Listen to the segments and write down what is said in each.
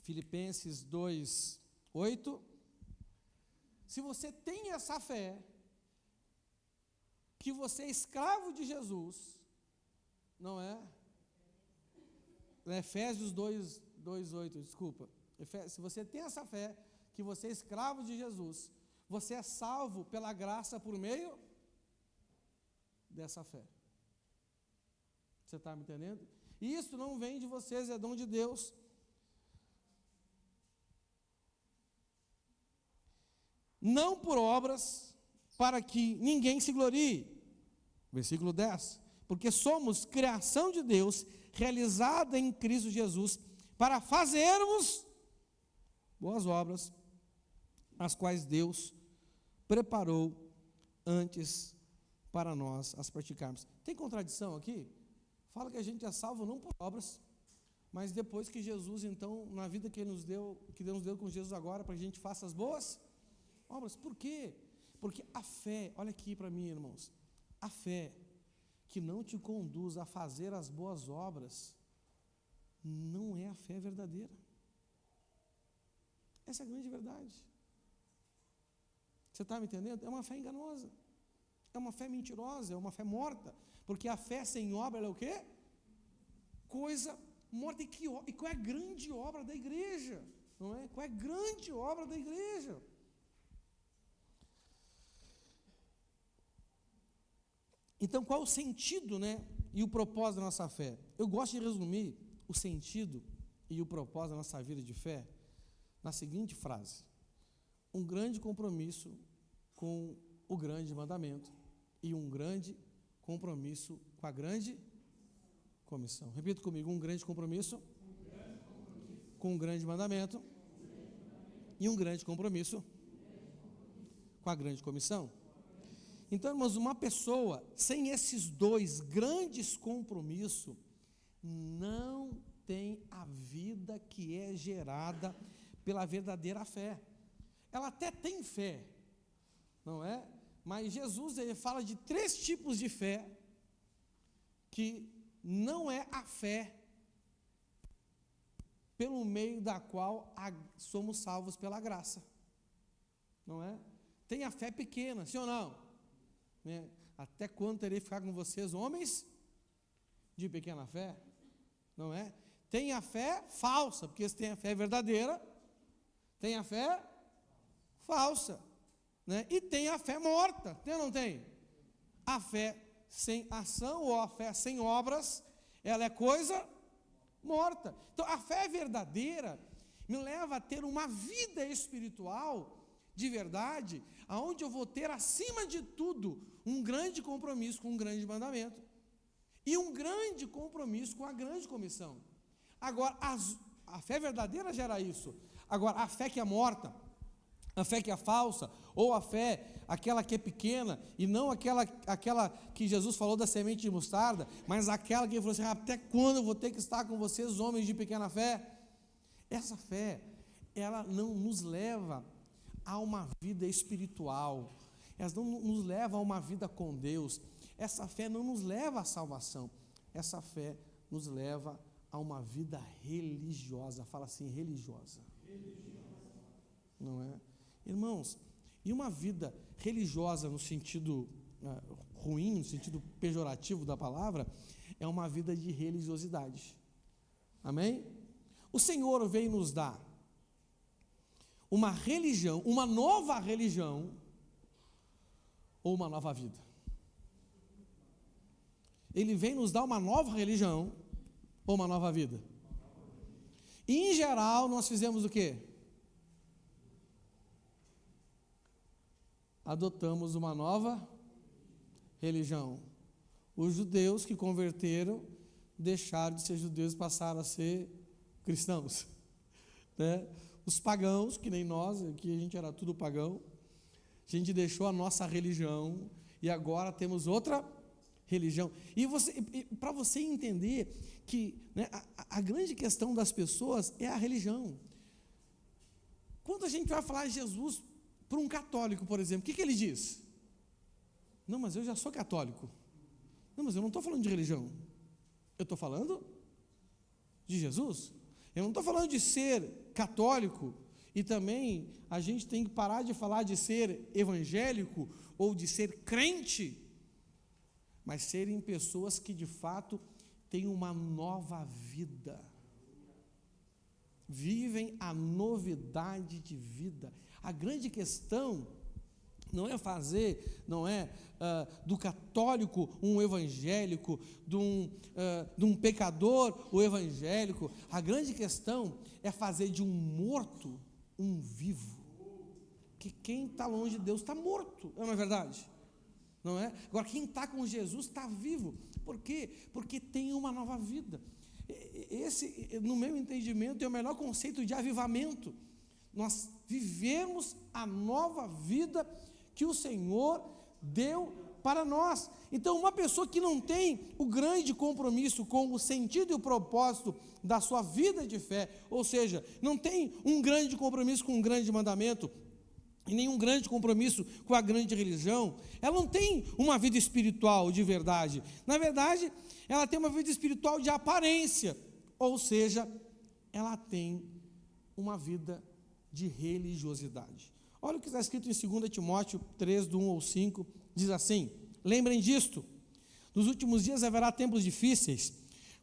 Filipenses 2:8. Se você tem essa fé, que você é escravo de Jesus, não é? Efésios 2:8, desculpa. Se você tem essa fé, que você é escravo de Jesus, você é salvo pela graça por meio dessa fé. Você está me entendendo? E isso não vem de vocês, é dom de Deus. Não por obras, para que ninguém se glorie. Versículo 10. Porque somos criação de Deus, realizada em Cristo Jesus, para fazermos boas obras, as quais Deus preparou antes para nós as praticarmos. Tem contradição aqui? Fala que a gente é salvo não por obras, mas depois que Jesus, então, na vida que Deus nos deu com Jesus agora, para que a gente faça as boas obras. Por quê? Porque a fé, olha aqui para mim, irmãos, a fé que não te conduz a fazer as boas obras, não é a fé verdadeira. Essa é a grande verdade. Você está me entendendo? É uma fé enganosa, é uma fé mentirosa, é uma fé morta, porque a fé sem obra, ela é o quê? Coisa morta. E qual é a grande obra da igreja? Não é? Qual é a grande obra da igreja? Então, qual é o sentido, e o propósito da nossa fé? Eu gosto de resumir o sentido e o propósito da nossa vida de fé na seguinte frase: um grande compromisso com o grande mandamento e um grande compromisso com a grande comissão. Repita comigo: um grande compromisso com o grande mandamento e um grande compromisso com a grande comissão. Então, irmãos, uma pessoa sem esses dois grandes compromissos não tem a vida que é gerada pela verdadeira fé. Ela até tem fé, não é? Mas Jesus, ele fala de 3 tipos de fé que não é a fé pelo meio da qual somos salvos pela graça, não é? Tem a fé pequena, sim ou não? Até quando terei que ficar com vocês, homens de pequena fé? Não é? Tem a fé falsa, porque se tem a fé verdadeira, tem a fé falsa, e tem a fé morta, tem ou não tem? A fé sem ação ou a fé sem obras, ela é coisa morta. Então a fé verdadeira me leva a ter uma vida espiritual de verdade, aonde eu vou ter, acima de tudo, um grande compromisso com um grande mandamento e um grande compromisso com a grande comissão. Agora, a fé verdadeira gera isso. Agora, a fé que é morta, a fé que é falsa, ou a fé, aquela que é pequena, e não aquela que Jesus falou da semente de mostarda, mas aquela que ele falou assim: até quando eu vou ter que estar com vocês, homens de pequena fé? Essa fé, ela não nos leva a uma vida espiritual, ela não nos leva a uma vida com Deus. Essa fé não nos leva à salvação, essa fé nos leva a uma vida religiosa. Fala assim: religiosa. Não é? Irmãos, e uma vida religiosa no sentido ruim, no sentido pejorativo da palavra, é uma vida de religiosidade. Amém? O Senhor veio nos dar uma religião, uma nova religião, ou uma nova vida. Ele vem nos dar uma nova religião, ou uma nova vida. E em geral nós fizemos o quê? Adotamos uma nova religião. Os judeus que converteram deixaram de ser judeus e passaram a ser cristãos, Os pagãos, que nem nós, que a gente era tudo pagão, a gente deixou a nossa religião e agora temos outra religião. E para você entender que a grande questão das pessoas é a religião. Quando a gente vai falar de Jesus para um católico, por exemplo, o que ele diz? Não, mas eu já sou católico. Não, mas eu não estou falando de religião, eu estou falando de Jesus. Eu não estou falando de ser católico, e também a gente tem que parar de falar de ser evangélico ou de ser crente, mas serem pessoas que de fato têm uma nova vida, vivem a novidade de vida. A grande questão não é fazer, do católico um evangélico, de um pecador o evangélico. A grande questão é fazer de um morto um vivo. Que quem está longe de Deus está morto, não é verdade? Não é? Agora, quem está com Jesus está vivo. Por quê? Porque tem uma nova vida. Esse, no meu entendimento, é o melhor conceito de avivamento. Nós vivemos a nova vida que o Senhor deu para nós. Então, uma pessoa que não tem o grande compromisso com o sentido e o propósito da sua vida de fé, ou seja, não tem um grande compromisso com um grande mandamento, e nenhum grande compromisso com a grande religião, ela não tem uma vida espiritual de verdade. Na verdade, ela tem uma vida espiritual de aparência, ou seja, ela tem uma vida de religiosidade. Olha o que está escrito em 2 Timóteo 3, do 1 ao 5, diz assim: lembrem disto, nos últimos dias haverá tempos difíceis,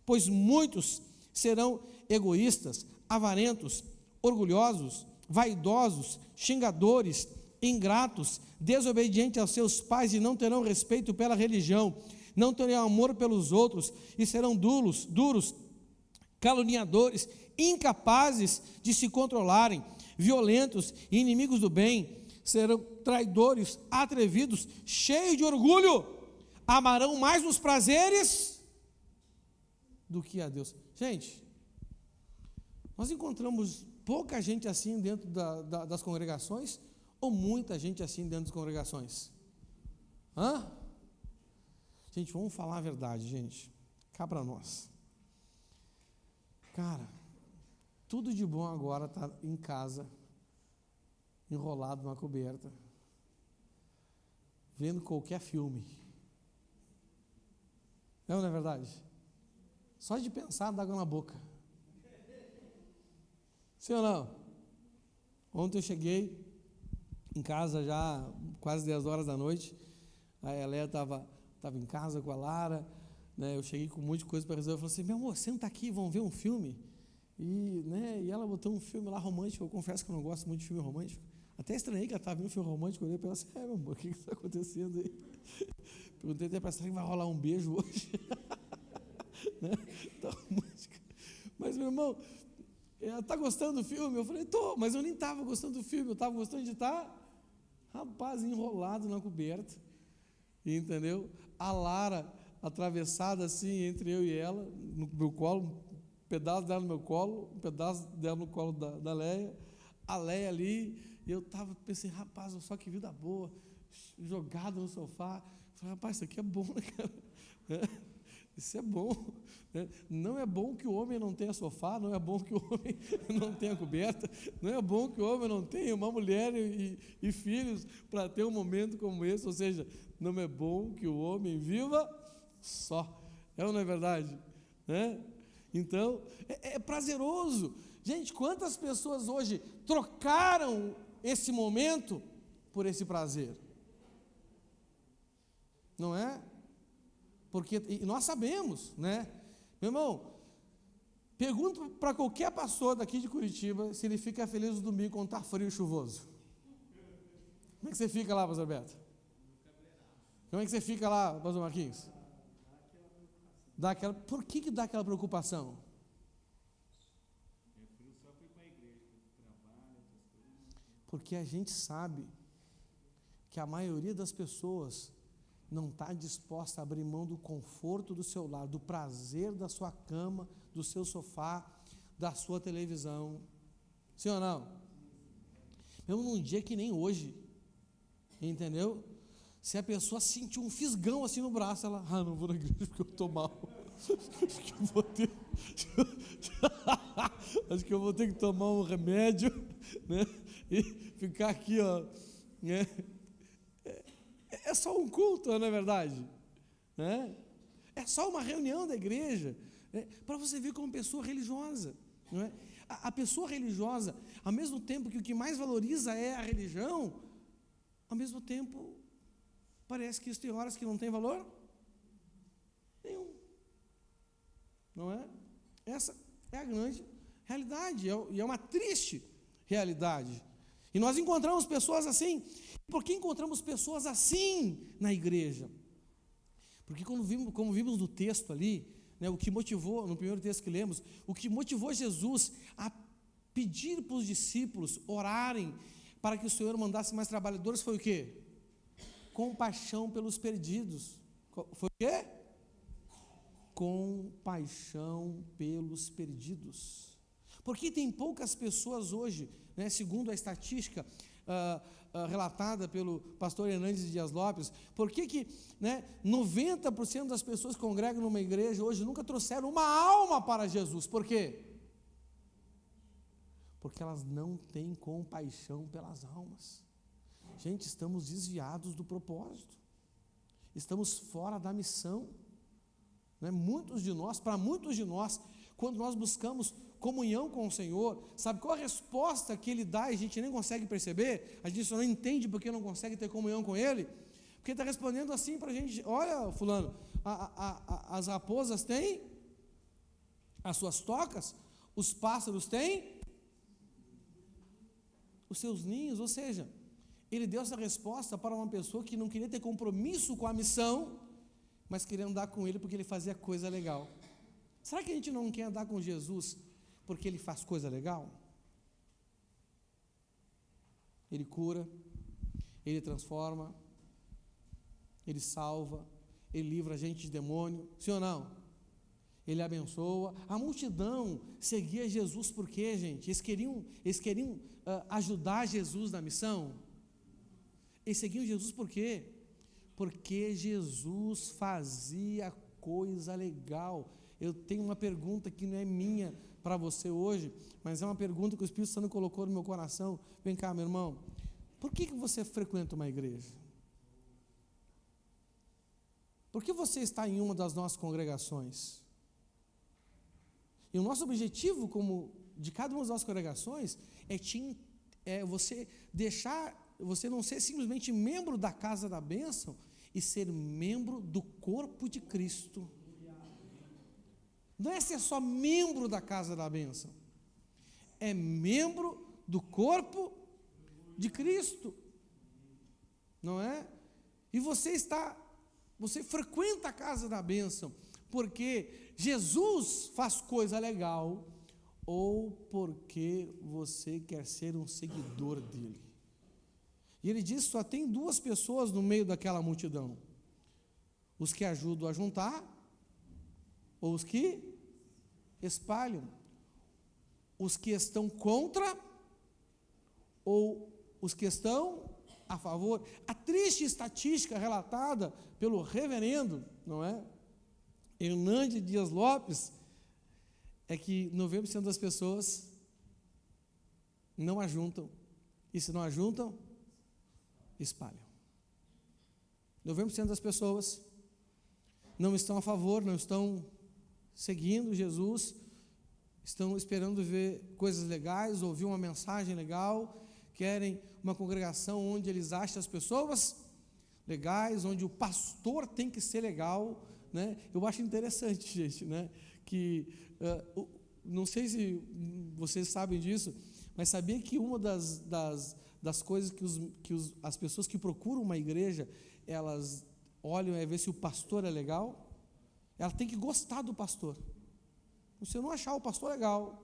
pois muitos serão egoístas, avarentos, orgulhosos, vaidosos, xingadores, ingratos, desobedientes aos seus pais, e não terão respeito pela religião, não terão amor pelos outros, e serão duros, caluniadores, incapazes de se controlarem, violentos e inimigos do bem, serão traidores, atrevidos, cheios de orgulho, amarão mais os prazeres do que a Deus. Gente, nós encontramos pouca gente assim dentro das congregações, ou muita gente assim dentro das congregações? Gente, vamos falar a verdade, gente, cá para nós. Cara, tudo de bom agora está em casa, enrolado numa coberta, vendo qualquer filme. Não é verdade? Só de pensar dá água na boca. Sim ou não? Ontem eu cheguei em casa já quase 10 horas da noite, a Eléia estava em casa com a Lara, né, eu cheguei com um monte de coisa para resolver. Eu falei assim: meu amor, senta aqui, vamos ver um filme. E ela botou um filme lá romântico. Eu confesso que eu não gosto muito de filme romântico. Até estranhei que ela estava vendo um filme romântico. Eu olhei para ela assim: meu amor, o que está acontecendo aí? Perguntei até para ela: será que vai rolar um beijo hoje? Né? Tá romântica. Mas, meu irmão, ela está gostando do filme? Eu falei: tô, mas eu nem estava gostando do filme. Eu estava gostando de estar, rapaz, enrolado na coberta. Entendeu? A Lara atravessada assim entre eu e ela, no meu colo, um pedaço dela no meu colo, um pedaço dela no colo da Leia, a Leia ali, e eu pensei: rapaz, só que vida boa, jogado no sofá. Eu falei: rapaz, isso aqui é bom, né, cara? Isso é bom, né? Não é bom que o homem não tenha sofá, não é bom que o homem não tenha coberta, não é bom que o homem não tenha uma mulher e filhos para ter um momento como esse. Ou seja, não é bom que o homem viva só. É ou não é verdade? Né? Então, é prazeroso. Gente, quantas pessoas hoje trocaram esse momento por esse prazer? Não é? Porque nós sabemos, né? Meu irmão, pergunta para qualquer pastor daqui de Curitiba se ele fica feliz no domingo quando está frio e chuvoso. Como é que você fica lá, pastor Beto? Como é que você fica lá, pastor Marquinhos? Por que dá aquela preocupação? Porque a gente sabe que a maioria das pessoas não está disposta a abrir mão do conforto do seu lar, do prazer da sua cama, do seu sofá, da sua televisão. Sim ou não? Mesmo num dia que nem hoje, entendeu? Se a pessoa sentir um fisgão assim no braço, ela: não vou na igreja porque eu estou mal. Acho que eu vou ter que tomar um remédio, né? E ficar aqui, ó, né? É só um culto, não é verdade? Né? É só uma reunião da igreja, né? Para você ver como pessoa religiosa, não é? A pessoa religiosa, ao mesmo tempo que o que mais valoriza é a religião, ao mesmo tempo, parece que isso tem horas que não tem valor nenhum. Não é? Essa é a grande realidade, e é uma triste realidade. E nós encontramos pessoas assim. Por que encontramos pessoas assim na igreja? Porque como vimos no texto ali, né, o que motivou, no primeiro texto que lemos, o que motivou Jesus a pedir para os discípulos orarem para que o Senhor mandasse mais trabalhadores foi o quê? Compaixão pelos perdidos. Foi o quê? Compaixão pelos perdidos. Porque tem poucas pessoas hoje, né, segundo a estatística relatada pelo pastor Hernandes Dias Lopes, por que 90% das pessoas que congregam numa igreja hoje nunca trouxeram uma alma para Jesus? Por quê? Porque elas não têm compaixão pelas almas. Gente, estamos desviados do propósito, estamos fora da missão, né? Para muitos de nós, quando nós buscamos comunhão com o Senhor, sabe qual a resposta que Ele dá e a gente nem consegue perceber? A gente só não entende porque não consegue ter comunhão com Ele, porque Ele está respondendo assim para a gente: olha, fulano, as raposas têm as suas tocas, os pássaros têm os seus ninhos. Ou seja, Ele deu essa resposta para uma pessoa que não queria ter compromisso com a missão, mas queria andar com Ele porque Ele fazia coisa legal. Será que a gente não quer andar com Jesus porque Ele faz coisa legal? Ele cura, Ele transforma, Ele salva, Ele livra a gente de demônio, sim ou não? Ele abençoa. A multidão seguia Jesus por quê, gente? Eles queriam ajudar Jesus na missão. Eles seguiam Jesus por quê? Porque Jesus fazia coisa legal. Eu tenho uma pergunta que não é minha para você hoje, mas é uma pergunta que o Espírito Santo colocou no meu coração. Vem cá, meu irmão, por que você frequenta uma igreja? Por que você está em uma das nossas congregações? E o nosso objetivo, como de cada uma das nossas congregações, é você não ser simplesmente membro da casa da bênção, e ser membro do corpo de Cristo. Não é ser só membro da casa da bênção, é membro do corpo de Cristo, não é? E você frequenta a casa da bênção porque Jesus faz coisa legal, ou porque você quer ser um seguidor dele. E ele diz: só tem duas pessoas no meio daquela multidão: os que ajudam a juntar, ou os que espalham, os que estão contra, ou os que estão a favor. A triste estatística relatada pelo reverendo, não é, Hernandes Dias Lopes, é que 90% das pessoas não ajuntam, e se não ajuntam, espalham. 90% das pessoas não estão a favor, não estão seguindo Jesus, estão esperando ver coisas legais, ouvir uma mensagem legal, querem uma congregação onde eles acham as pessoas legais, onde o pastor tem que ser legal, né? Eu acho interessante, gente, né? Que não sei se vocês sabem disso, mas sabia que uma das coisas que as pessoas que procuram uma igreja, elas olham é ver se o pastor é legal. Ela tem que gostar do pastor. Se eu não achar o pastor legal,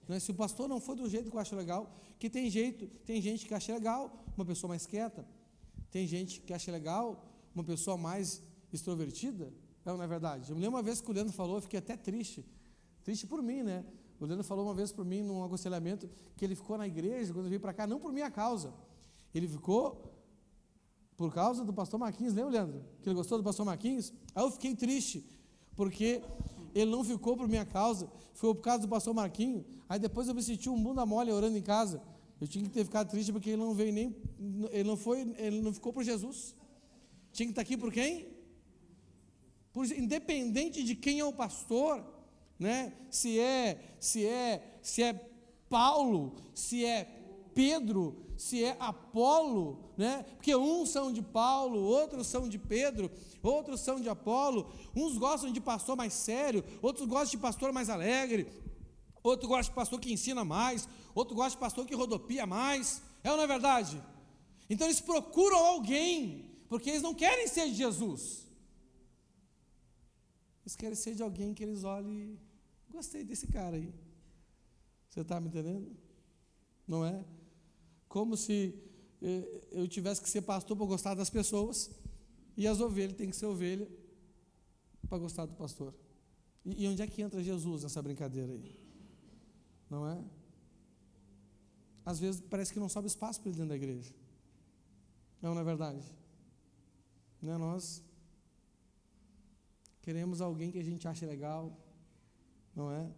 né, se o pastor não for do jeito que eu acho legal, que tem gente que acha legal uma pessoa mais quieta, tem gente que acha legal uma pessoa mais extrovertida, não é verdade? Eu me lembro uma vez que o Leandro falou, eu fiquei até triste por mim, né? O Leandro falou uma vez por mim, num aconselhamento, que ele ficou na igreja, quando eu vim para cá, não por minha causa, ele ficou por causa do pastor Marquinhos. Lembra, Leandro? Que ele gostou do pastor Marquinhos? Aí eu fiquei triste, porque ele não ficou por minha causa, foi por causa do pastor Marquinhos. Aí depois eu me senti um bunda mole orando em casa. Eu tinha que ter ficado triste porque ele não veio ele não ficou por Jesus. Tinha que estar aqui por quem? Independente de quem é o pastor, né? Se é Paulo, se é Pedro, se é Apolo, né? Porque uns são de Paulo, outros são de Pedro, outros são de Apolo, uns gostam de pastor mais sério, outros gostam de pastor mais alegre, outro gosta de pastor que ensina mais, outro gosta de pastor que rodopia mais, é ou não é verdade? Então eles procuram alguém, porque eles não querem ser de Jesus, eles querem ser de alguém que eles olhem, gostei desse cara aí, você está me entendendo? Não é? Como se eu tivesse que ser pastor para gostar das pessoas, e as ovelhas têm que ser ovelha para gostar do pastor. E onde é que entra Jesus nessa brincadeira aí? Não é? Às vezes parece que não sobe espaço para ele dentro da igreja. Não é verdade? Não é? Nós queremos alguém que a gente ache legal, não é?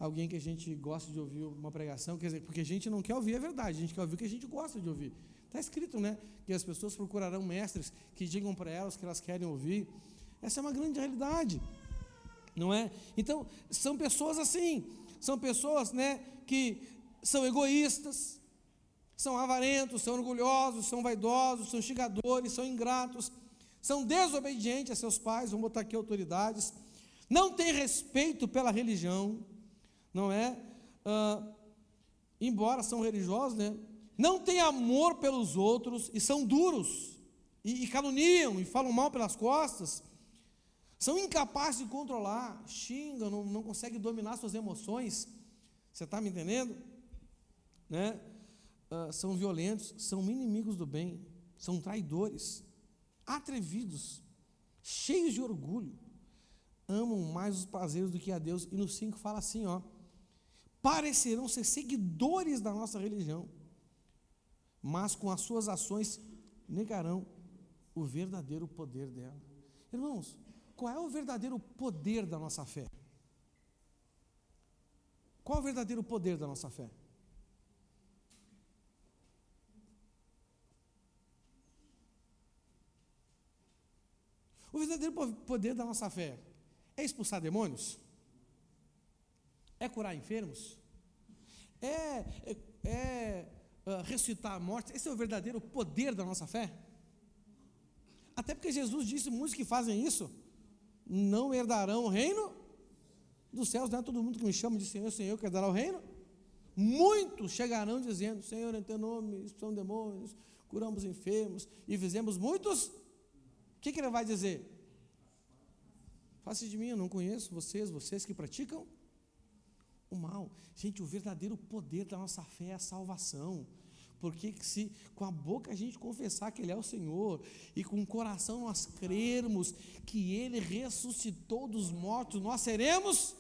Alguém que a gente gosta de ouvir uma pregação, quer dizer, porque a gente não quer ouvir a verdade, a gente quer ouvir o que a gente gosta de ouvir. Está escrito, né? Que as pessoas procurarão mestres que digam para elas que elas querem ouvir. Essa é uma grande realidade, não é? Então, são pessoas assim, são pessoas, né, que são egoístas, são avarentos, são orgulhosos, são vaidosos, são xingadores, são ingratos, são desobedientes a seus pais, vamos botar aqui autoridades, não têm respeito pela religião, não é? Embora são religiosos, né? Não têm amor pelos outros e são duros, e caluniam, e falam mal pelas costas, são incapazes de controlar, xingam, não conseguem dominar suas emoções, você está me entendendo? Né? São violentos, são inimigos do bem, são traidores, atrevidos, cheios de orgulho, amam mais os prazeres do que a Deus. E no 5 fala assim, ó, parecerão ser seguidores da nossa religião, mas com as suas ações negarão o verdadeiro poder dela. Irmãos, qual é o verdadeiro poder da nossa fé? Qual é o verdadeiro poder da nossa fé? O verdadeiro poder da nossa fé é expulsar demônios? É curar enfermos? Ressuscitar a morte? Esse é o verdadeiro poder da nossa fé? Até porque Jesus disse, muitos que fazem isso não herdarão o reino dos céus. Não é todo mundo que me chama de Senhor, Senhor, que herdará o reino. Muitos chegarão dizendo, Senhor, em teu nome expulsamos demônios, curamos enfermos e fizemos muitos. O que ele vai dizer? Faça de mim, eu não conheço vocês que praticam o mal. Gente, o verdadeiro poder da nossa fé é a salvação. Porque se com a boca a gente confessar que Ele é o Senhor, e com o coração nós crermos que Ele ressuscitou dos mortos, nós seremos.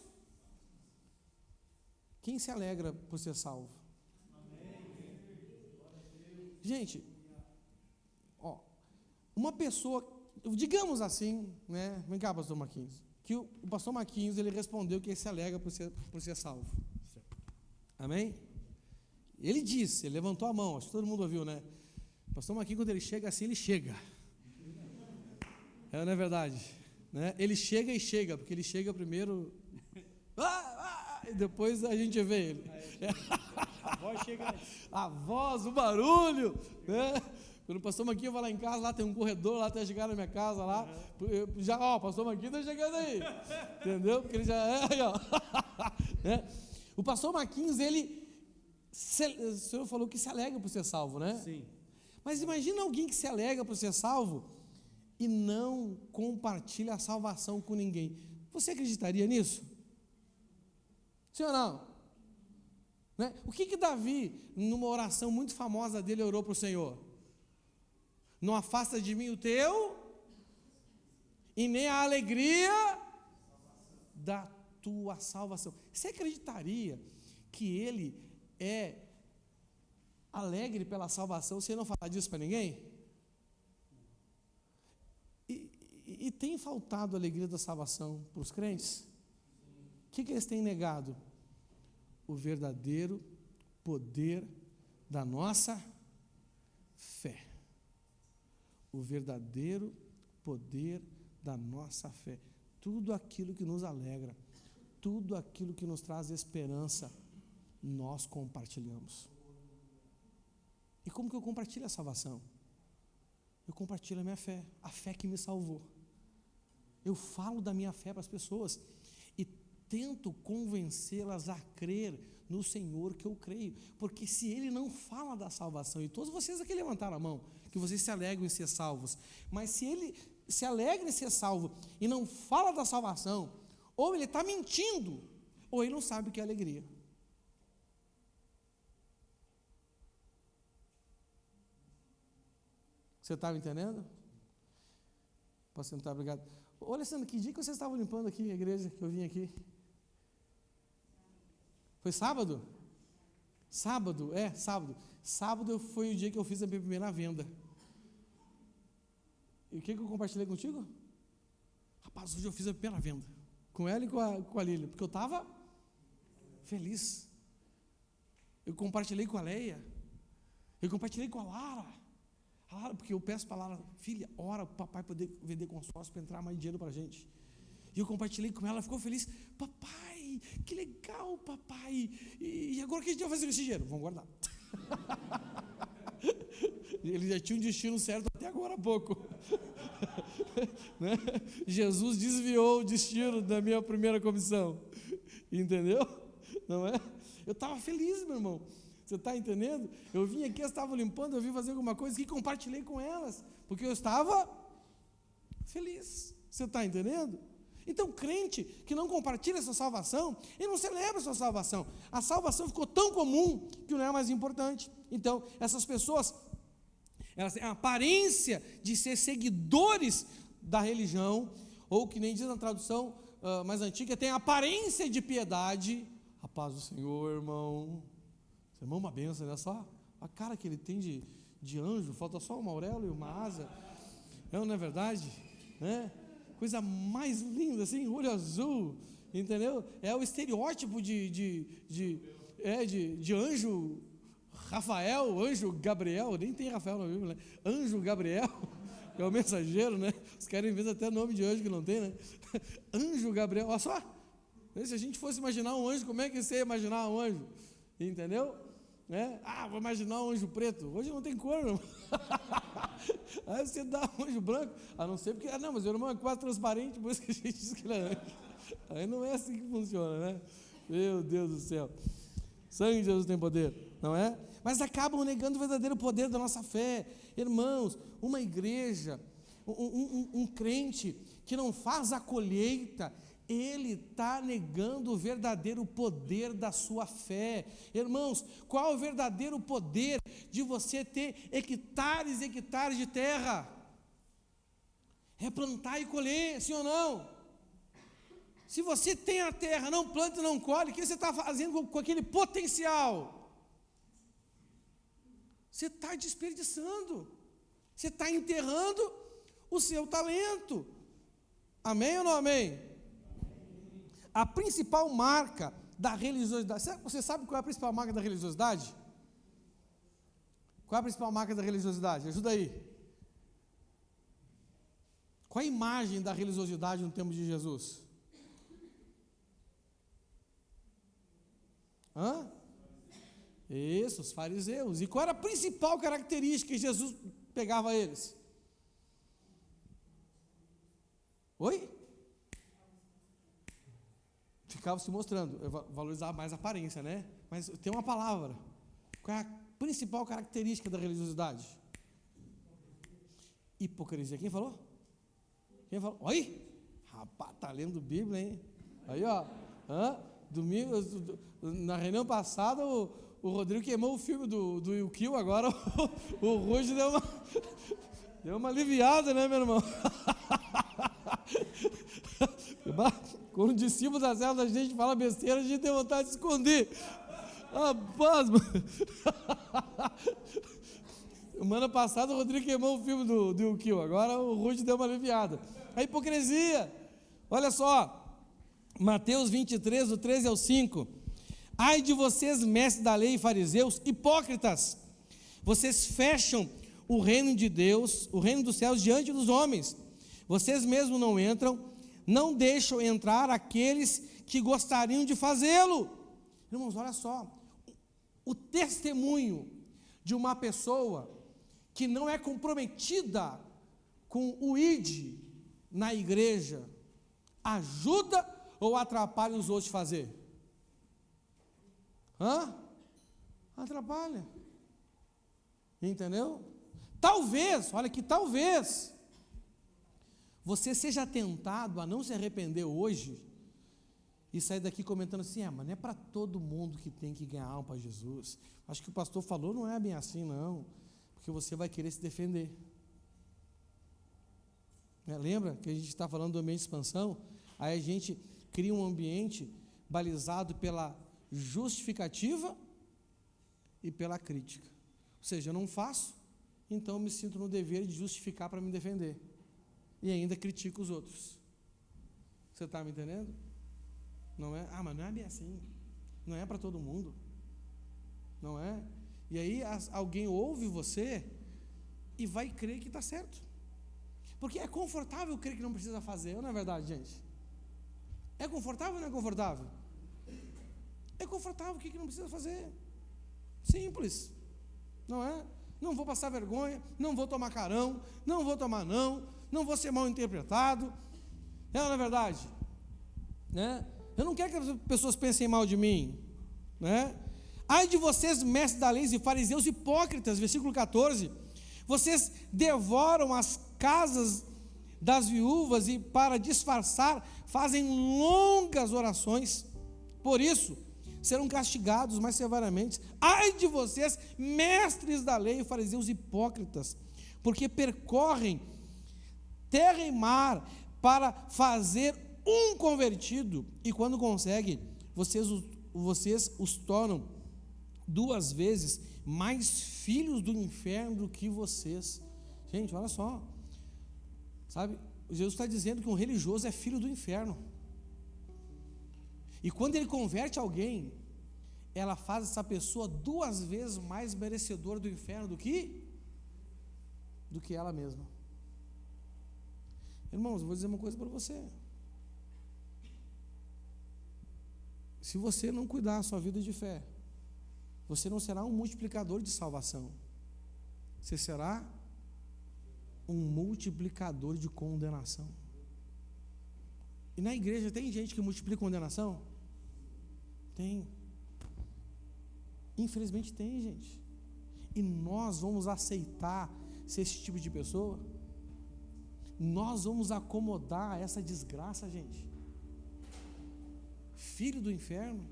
Quem se alegra por ser salvo? Gente, uma pessoa, digamos assim, né? Vem cá, pastor Marquinhos, que o pastor Marquinhos, ele respondeu que ele se alegra por ser salvo. Amém? Ele disse, ele levantou a mão, acho que todo mundo ouviu, né? O pastor Marquinhos, quando ele chega assim, ele chega. Não é verdade? Né? Ele chega e chega, porque ele chega primeiro, e depois a gente vê ele. A voz chega antes. A voz, o barulho, né? Quando o pastor Marquinhos vai lá em casa, lá tem um corredor, lá até chegar na minha casa, lá, já, o pastor Marquinhos está chegando aí, entendeu? Porque ele já é, ó. Né? O pastor Marquinhos, o senhor falou que se alegra por ser salvo, né? Sim. Mas imagina alguém que se alegra por ser salvo e não compartilha a salvação com ninguém. Você acreditaria nisso? Sim ou não? Né? O que Davi, numa oração muito famosa dele, orou para o Senhor? Não afasta de mim o teu, e nem a alegria da tua salvação. Você acreditaria que ele é alegre pela salvação sem não falar disso para ninguém? E tem faltado a alegria da salvação para os crentes? O que eles têm negado? O verdadeiro poder da nossa fé. O verdadeiro poder da nossa fé. Tudo aquilo que nos alegra, tudo aquilo que nos traz esperança, nós compartilhamos. E como que eu compartilho a salvação? Eu compartilho a minha fé, a fé que me salvou. Eu falo da minha fé para as pessoas e tento convencê-las a crer no Senhor que eu creio, porque se Ele não fala da salvação, e todos vocês aqui levantaram a mão, que vocês se alegram em ser salvos, mas se Ele se alegra em ser salvo e não fala da salvação, ou Ele está mentindo, ou Ele não sabe o que é alegria. Você estava entendendo? Posso sentar, obrigado. Ô, Alessandro, que dia que vocês estavam limpando aqui a igreja, que eu vim aqui? Foi sábado? Sábado, sábado. Sábado foi o dia que eu fiz a minha primeira venda. E o que eu compartilhei contigo? Rapaz, hoje eu fiz a primeira venda. Com ela e com a Lília, porque eu estava feliz. Eu compartilhei com a Leia. Eu compartilhei com a Lara. Porque eu peço para a Lara, filha, ora para o papai poder vender consórcio para entrar mais dinheiro para a gente. E eu compartilhei com ela, ela ficou feliz. Papai, que legal, papai. E agora o que a gente vai fazer com esse dinheiro? Vamos guardar. Ele já tinha um destino certo até agora há pouco. Né? Jesus desviou o destino da minha primeira comissão. Entendeu? Não é? Eu estava feliz, meu irmão. Você está entendendo? Eu vim aqui, eu estava limpando, eu vim fazer alguma coisa e compartilhei com elas, porque eu estava feliz. Você está entendendo? Então, crente que não compartilha essa salvação, ele não celebra a sua salvação. A salvação ficou tão comum que não é mais importante. Então, essas pessoas, elas têm a aparência de ser seguidores da religião, ou que nem diz na tradução mais antiga, tem a aparência de piedade. A paz do Senhor, irmão. Seu irmão, uma benção, olha só a cara que ele tem de anjo, falta só uma auréola e uma asa. Não é verdade? Né? Coisa mais linda, assim, olho azul, entendeu? É o estereótipo de anjo Rafael, anjo Gabriel, nem tem Rafael na Bíblia, né? Anjo Gabriel, que é o mensageiro, né? Os caras inventam até nome de anjo que não tem, né? Anjo Gabriel, olha só, se a gente fosse imaginar um anjo, como é que você ia imaginar um anjo? Entendeu? Né? Vou imaginar um anjo preto. Hoje não tem cor, não. Aí você dá um anjo branco, a não ser porque, mas o irmão é quase transparente, por isso que a gente diz que ele é anjo. Aí não é assim que funciona, né? Meu Deus do céu. Sangue de Jesus tem poder, não é? Mas acabam negando o verdadeiro poder da nossa fé. Irmãos, uma igreja, um crente que não faz a colheita, ele está negando o verdadeiro poder da sua fé. Irmãos, qual é o verdadeiro poder de você ter hectares e hectares de terra? É plantar e colher, sim ou não? Se você tem a terra, não planta e não colhe, o que você está fazendo com aquele potencial? Você está desperdiçando, você está enterrando o seu talento. Amém ou não amém? A principal marca da religiosidade, você sabe qual é a principal marca da religiosidade? Qual é a principal marca da religiosidade? Ajuda aí. Qual é a imagem da religiosidade no tempo de Jesus? Isso, os fariseus. E qual era a principal característica que Jesus pegava a eles? Oi? Ficava se mostrando, valorizar mais a aparência, né? Mas tem uma palavra. Qual é a principal característica da religiosidade? Hipocrisia. Quem falou? Quem falou? Oi? Rapaz, tá lendo Bíblia, hein? Aí, ó. Domingo, na reunião passada, o Rodrigo queimou o filme do Will Kill, agora o Ruge deu uma aliviada, né, meu irmão? Quando o discípulo da serva da gente fala besteira, a gente tem vontade de esconder. Rapaz, mano. Semana passada o Rodrigo queimou o filme do Will Kill, agora o Rude deu uma aliviada. A hipocrisia, olha só, Mateus 23, do 13 ao 5. Ai de vocês, mestres da lei e fariseus, hipócritas, vocês fecham o reino de Deus, o reino dos céus diante dos homens. Vocês mesmos não entram, não deixam entrar aqueles que gostariam de fazê-lo. Irmãos, olha só, o testemunho de uma pessoa que não é comprometida com o ID na igreja, ajuda ou atrapalha os outros de fazer? Atrapalha. Entendeu? Talvez, olha aqui, talvez você seja tentado a não se arrepender hoje e sair daqui comentando assim: mas não é para todo mundo que tem que ganhar alma para Jesus. Acho que o pastor falou, não é bem assim não, porque você vai querer se defender. Lembra que a gente está falando do ambiente de expansão? Aí a gente cria um ambiente balizado pela justificativa e pela crítica. Ou seja, eu não faço, então eu me sinto no dever de justificar para me defender. E ainda critico os outros. Você está me entendendo? Não é? Mas não é bem assim. Não é para todo mundo. Não é? E aí alguém ouve você e vai crer que está certo. Porque é confortável crer que não precisa fazer, não é verdade, gente? É confortável ou não é confortável? É confortável, o que não precisa fazer? Simples, não é? Não vou passar vergonha, não vou tomar carão, não vou tomar não vou ser mal interpretado. Não é verdade? Né? Eu não quero que as pessoas pensem mal de mim, né? Ai de vocês, mestres da lei e fariseus hipócritas, versículo 14, vocês devoram as casas das viúvas e, para disfarçar, fazem longas orações. Por isso, serão castigados mais severamente. Ai de vocês, mestres da lei e fariseus hipócritas, porque percorrem terra e mar para fazer um convertido, e quando conseguem, vocês os tornam 2 vezes mais filhos do inferno do que vocês. Gente, olha só, sabe, Jesus está dizendo que um religioso é filho do inferno, e quando ele converte alguém, ela faz essa pessoa 2 vezes mais merecedora do inferno do que ela mesma. Irmãos, eu vou dizer uma coisa para você: se você não cuidar da sua vida de fé, você não será um multiplicador de salvação, você será um multiplicador de condenação. E na igreja tem gente que multiplica condenação? Tem. Infelizmente tem, gente. E nós vamos aceitar ser esse tipo de pessoa? Nós vamos acomodar essa desgraça, gente? Filho do inferno?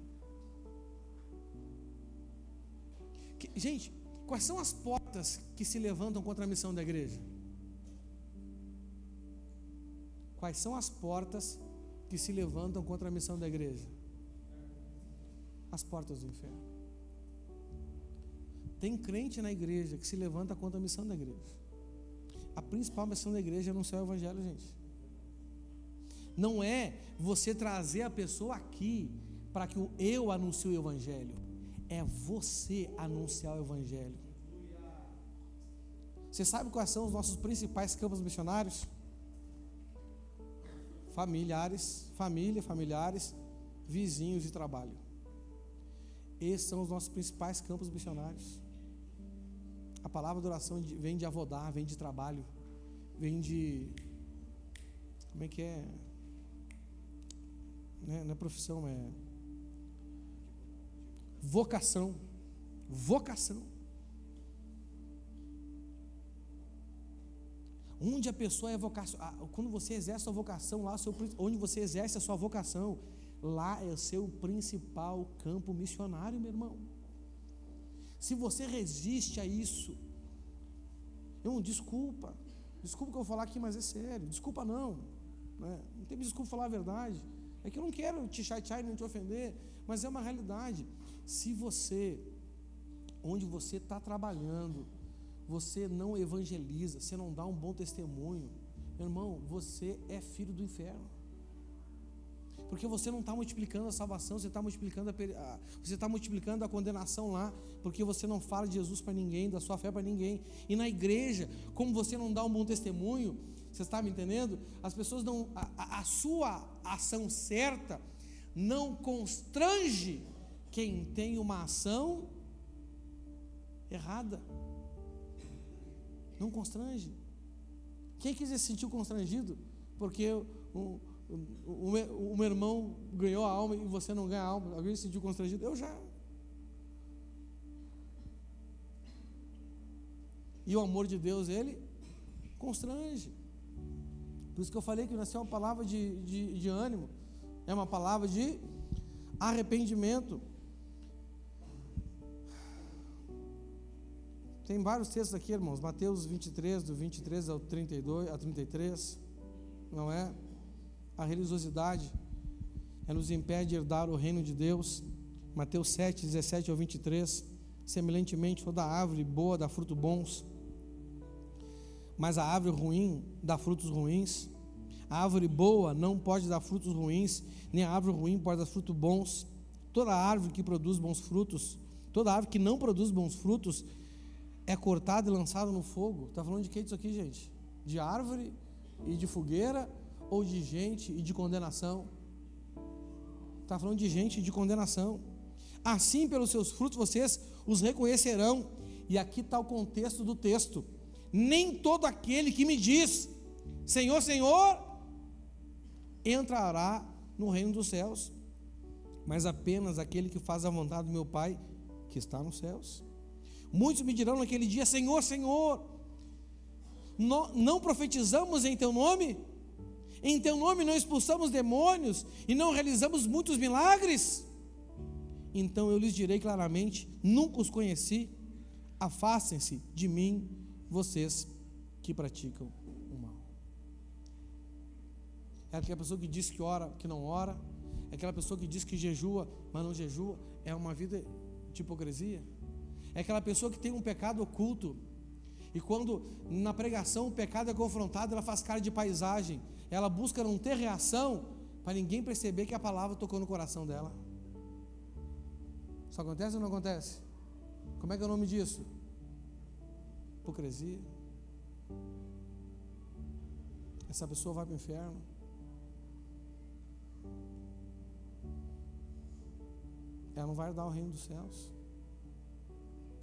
Gente, quais são as portas que se levantam contra a missão da igreja? Quais são as portas que se levantam contra a missão da igreja? As portas do inferno. Tem crente na igreja que se levanta contra a missão da igreja. A principal missão da igreja é anunciar o evangelho, gente. Não é você trazer a pessoa aqui para que eu anuncie o evangelho. É você anunciar o evangelho. Você sabe quais são os nossos principais campos missionários? Familiares, vizinhos e trabalho. Esses são os nossos principais campos missionários. A palavra de oração vem de avodar, vem de trabalho, vem de... Como é que é? Não é profissão, é vocação. Vocação. Onde a pessoa é vocação, quando você exerce a sua vocação, lá onde você exerce a sua vocação, lá é o seu principal campo missionário, meu irmão. Se você resiste a isso, desculpa que eu vou falar aqui, mas é sério, desculpa não tem desculpa falar a verdade, é que eu não quero te chatear e não te ofender, mas é uma realidade. Se você, onde você está trabalhando, você não evangeliza, você não dá um bom testemunho, meu irmão, você é filho do inferno, porque você não está multiplicando a salvação, você está multiplicando a condenação lá, porque você não fala de Jesus para ninguém, da sua fé para ninguém. E na igreja, como você não dá um bom testemunho, você está me entendendo? As pessoas não, a sua ação certa não constrange quem tem uma ação errada. Não constrange. Quem quiser se sentir constrangido porque o meu irmão ganhou a alma e você não ganha a alma, alguém se sentiu constrangido? Eu já. E o amor de Deus, ele constrange. Por isso que eu falei que nasceu uma palavra de ânimo, é uma palavra de arrependimento. Tem vários textos aqui, irmãos, Mateus 23, do 23 ao 32, a 33, não é? A religiosidade, ela nos impede de herdar o reino de Deus. Mateus 7, 17 ao 23, semelhantemente toda árvore boa dá frutos bons, mas a árvore ruim dá frutos ruins. A árvore boa não pode dar frutos ruins, nem a árvore ruim pode dar frutos bons. Toda árvore que produz bons frutos, toda árvore que não produz bons frutos, é cortada e lançada no fogo. Está falando de que isso aqui, gente? De árvore e de fogueira, ou de gente e de condenação? Está falando de gente e de condenação. Assim, pelos seus frutos, vocês os reconhecerão. E aqui está o contexto do texto. Nem todo aquele que me diz, Senhor, Senhor, entrará no reino dos céus, mas apenas aquele que faz a vontade do meu Pai, que está nos céus. Muitos me dirão naquele dia, Senhor, Senhor, não profetizamos em teu nome? Em teu nome não expulsamos demônios e não realizamos muitos milagres? Então eu lhes direi claramente, nunca os conheci, afastem-se de mim, vocês que praticam o mal. É aquela pessoa que diz que ora, que não ora, é aquela pessoa que diz que jejua, mas não jejua, é uma vida de hipocrisia. É aquela pessoa que tem um pecado oculto, e quando na pregação o pecado é confrontado, ela faz cara de paisagem, ela busca não ter reação, para ninguém perceber que a palavra tocou no coração dela. Isso acontece ou não acontece? Como é que é o nome disso? Hipocrisia. Essa pessoa vai para o inferno. Ela não vai dar o reino dos céus.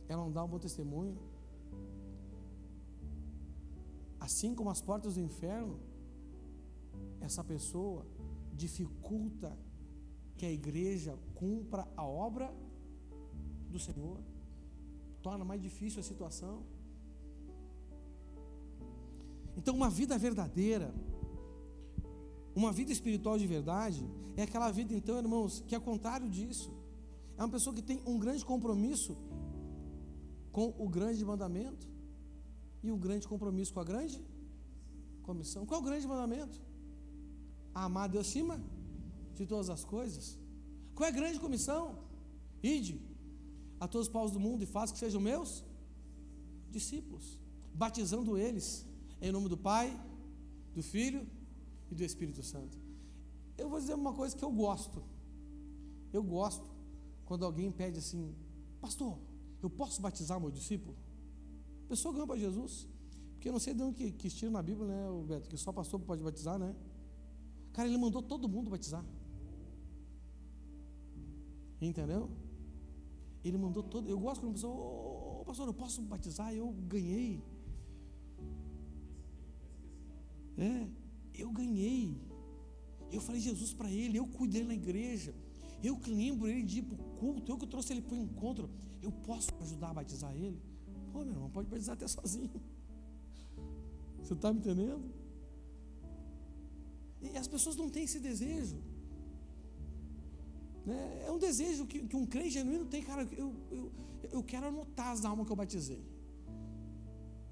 Ela não dá um bom testemunho. Assim como as portas do inferno, essa pessoa dificulta que a igreja cumpra a obra do Senhor, torna mais difícil a situação. Então, uma vida verdadeira, uma vida espiritual de verdade, é aquela vida, então, irmãos, que é contrário disso. É uma pessoa que tem um grande compromisso com o grande mandamento e o grande compromisso com a grande comissão. Qual é o grande mandamento? Amar a Deus acima de todas as coisas. Qual é a grande comissão? Ide a todos os povos do mundo e façam que sejam meus discípulos, batizando eles em nome do Pai, do Filho e do Espírito Santo. Eu vou dizer uma coisa que eu gosto quando alguém pede assim, pastor, eu posso batizar meu discípulo? A pessoa ganha para Jesus, porque eu não sei de onde que tira na Bíblia, né, Beto, que só pastor pode batizar, né? Cara, ele mandou todo mundo batizar, entendeu? Ele mandou todo. Eu gosto quando a pessoa, pastor, eu posso batizar? Eu ganhei. Eu ganhei. Eu falei Jesus para ele, eu cuidei na igreja, eu que lembro ele de ir para o culto, eu que trouxe ele para o encontro. Eu posso ajudar a batizar ele? Pô, meu irmão, pode batizar até sozinho. Você está me entendendo? E as pessoas não têm esse desejo, né? É um desejo que um crente genuíno tem. Cara, eu quero anotar as almas que eu batizei,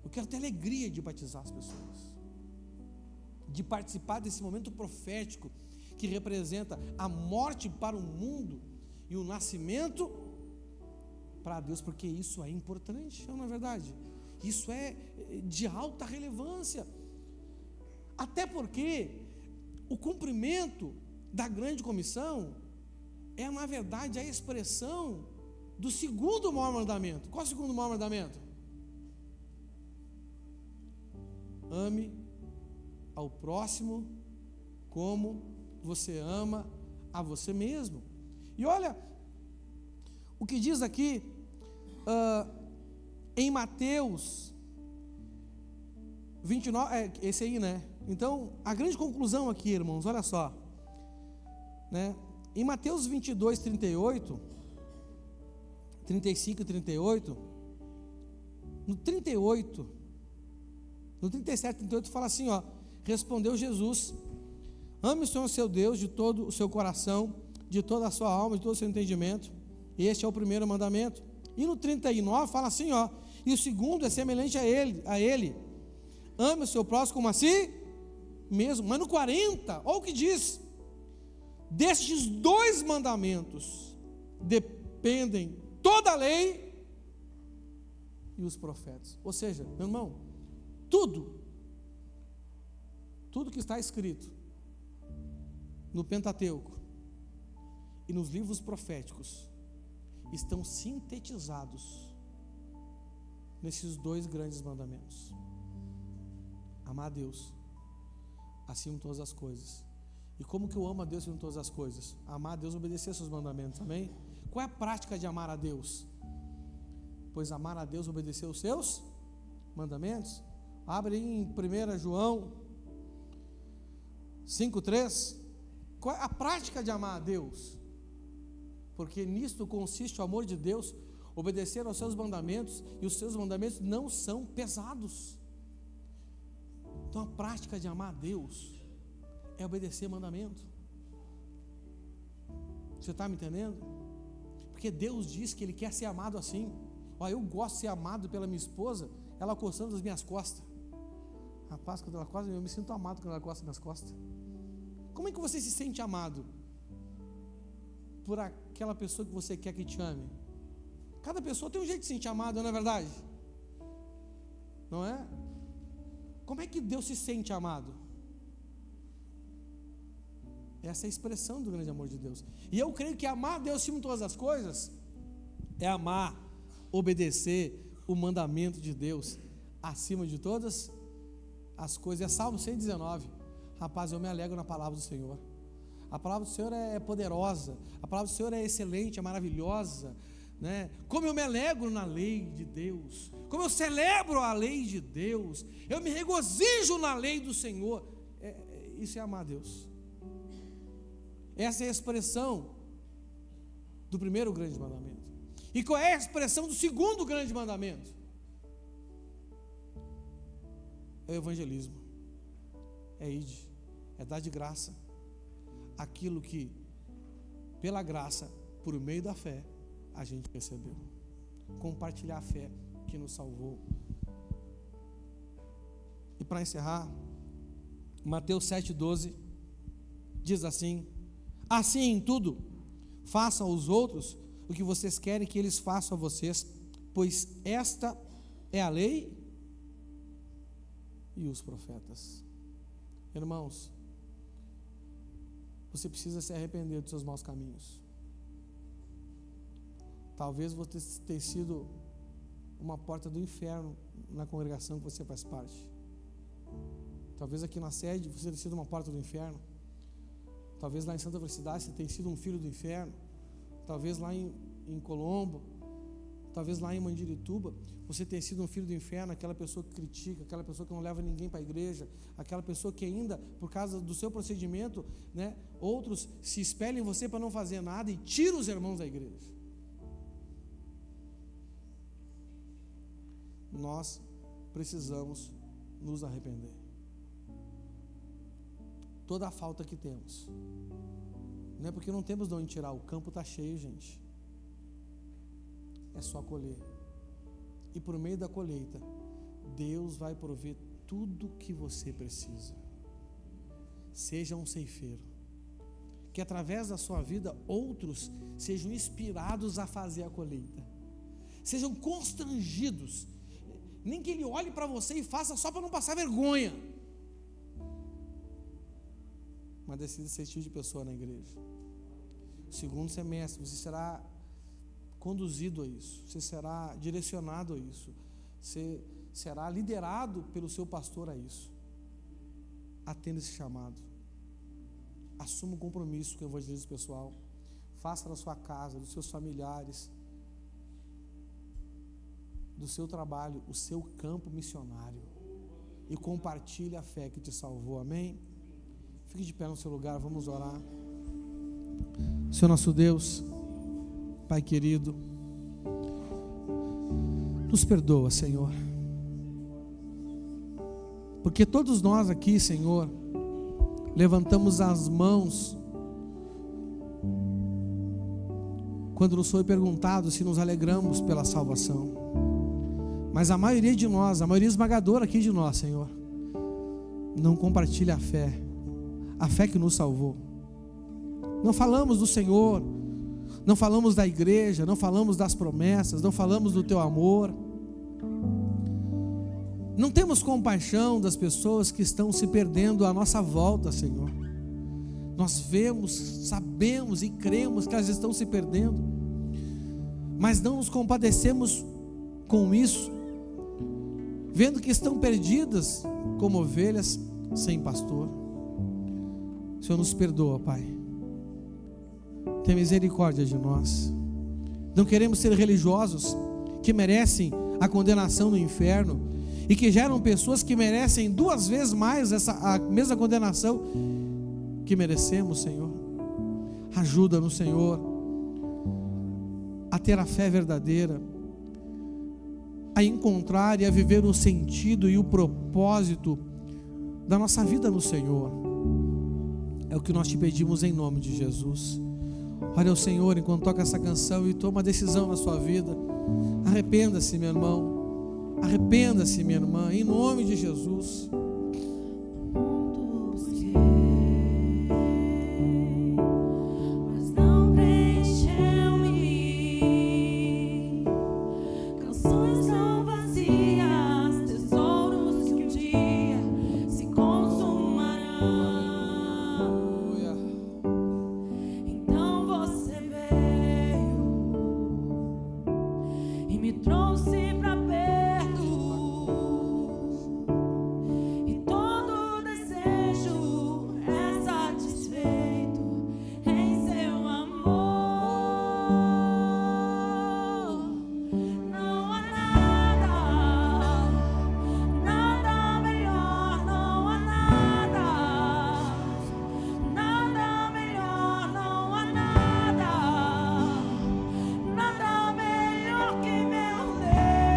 eu quero ter alegria de batizar as pessoas, de participar desse momento profético que representa a morte para o mundo e o nascimento para Deus, porque isso é importante, não é verdade? Isso é de alta relevância, até porque o cumprimento da grande comissão é, na verdade, a expressão do segundo maior mandamento. Qual é o segundo maior mandamento? Ame ao próximo como você ama a você mesmo. E olha o que diz aqui Em Mateus 29, esse aí, né? Então, a grande conclusão aqui, irmãos, olha só, né? Em Mateus 22, 38, 35 e 38, no 38, no 37 e 38 fala assim, ó: respondeu Jesus: ame o Senhor seu Deus de todo o seu coração, de toda a sua alma, de todo o seu entendimento. Este é o primeiro mandamento. E no 39 fala assim, ó: e o segundo é semelhante a ele: ame o seu próximo como a si mesmo. Mas no 40, olha o que diz: destes dois mandamentos dependem toda a lei e os profetas. Ou seja, meu irmão, tudo que está escrito no Pentateuco e nos livros proféticos estão sintetizados nesses dois grandes mandamentos: amar a Deus acima de todas as coisas. E como que eu amo a Deus acima de todas as coisas? Amar a Deus, obedecer aos seus mandamentos, amém? Qual é a prática de amar a Deus? Pois amar a Deus, obedecer os seus mandamentos. Abre aí em 1 João 5,3. Qual é a prática de amar a Deus? Porque nisto consiste o amor de Deus, obedecer aos seus mandamentos, e os seus mandamentos não são pesados. Então a prática de amar a Deus é obedecer mandamento. Você está me entendendo? Porque Deus diz que Ele quer ser amado assim. Olha, eu gosto de ser amado pela minha esposa, ela coçando as minhas costas. Rapaz, quando ela coça, eu me sinto amado quando ela coça as minhas costas. Como é que você se sente amado por aquela pessoa que você quer que te ame? Cada pessoa tem um jeito de se sentir amado, não é verdade? Não é? Como é que Deus se sente amado? Essa é a expressão do grande amor de Deus. E eu creio que amar a Deus acima de todas as coisas é amar, obedecer o mandamento de Deus acima de todas as coisas. É Salmo 119. Rapaz, eu me alegro na palavra do Senhor. A palavra do Senhor é poderosa, a palavra do Senhor é excelente, é maravilhosa, né? Como eu me alegro na lei de Deus, como eu celebro a lei de Deus, eu me regozijo na lei do Senhor. Isso é amar a Deus. Essa é a expressão do primeiro grande mandamento. E qual é a expressão do segundo grande mandamento? É o evangelismo. É ide, é dar de graça aquilo que, pela graça, por meio da fé, a gente recebeu. Compartilhar a fé que nos salvou. E para encerrar, Mateus 7,12 diz assim: assim em tudo, façam aos outros o que vocês querem que eles façam a vocês, pois esta é a lei e os profetas. Irmãos, você precisa se arrepender dos seus maus caminhos. Talvez você tenha sido uma porta do inferno na congregação que você faz parte. Talvez aqui na sede você tenha sido uma porta do inferno. Talvez lá em Santa Felicidade você tenha sido um filho do inferno. Talvez lá em Colombo, talvez lá em Mandirituba você tenha sido um filho do inferno, aquela pessoa que critica, aquela pessoa que não leva ninguém para a igreja, aquela pessoa que ainda, por causa do seu procedimento, né, outros se espelham em você para não fazer nada e tira os irmãos da igreja. Nós precisamos nos arrepender. Toda a falta que temos, não é porque não temos de onde tirar, o campo está cheio, gente. É só colher. E por meio da colheita, Deus vai prover tudo que você precisa. Seja um ceifeiro, que através da sua vida outros sejam inspirados a fazer a colheita, sejam constrangidos, nem que ele olhe para você e faça só para não passar vergonha, mas decida ser esse tipo de pessoa na igreja. Segundo semestre, você será conduzido a isso, você será direcionado a isso, você será liderado pelo seu pastor a isso. Atenda esse chamado, assuma um compromisso com o evangelismo pessoal, faça na sua casa, dos seus familiares, do seu trabalho, o seu campo missionário, e compartilhe a fé que te salvou. Amém? Fique de pé no seu lugar, vamos orar. Senhor nosso Deus, Pai querido, nos perdoa, Senhor, porque todos nós aqui, Senhor, levantamos as mãos quando nos foi perguntado se nos alegramos pela salvação, mas a maioria de nós, a maioria esmagadora aqui de nós, Senhor, não compartilha a fé que nos salvou. Não falamos do Senhor, não falamos da igreja, não falamos das promessas, não falamos do teu amor. Não temos compaixão das pessoas que estão se perdendo à nossa volta, Senhor. Nós vemos, sabemos e cremos que elas estão se perdendo, mas não nos compadecemos com isso, vendo que estão perdidas como ovelhas sem pastor. Senhor, nos perdoa, Pai. Tenha misericórdia de nós. Não queremos ser religiosos que merecem a condenação no inferno e que geram pessoas que merecem 2 vezes mais a mesma condenação que merecemos, Senhor. Ajuda-nos, Senhor, a ter a fé verdadeira, a encontrar e a viver o sentido e o propósito da nossa vida no Senhor. É o que nós te pedimos em nome de Jesus. Ore ao Senhor enquanto toca essa canção e toma a decisão na sua vida. Arrependa-se, meu irmão. Arrependa-se, minha irmã, em nome de Jesus. Nada melhor que meu Deus.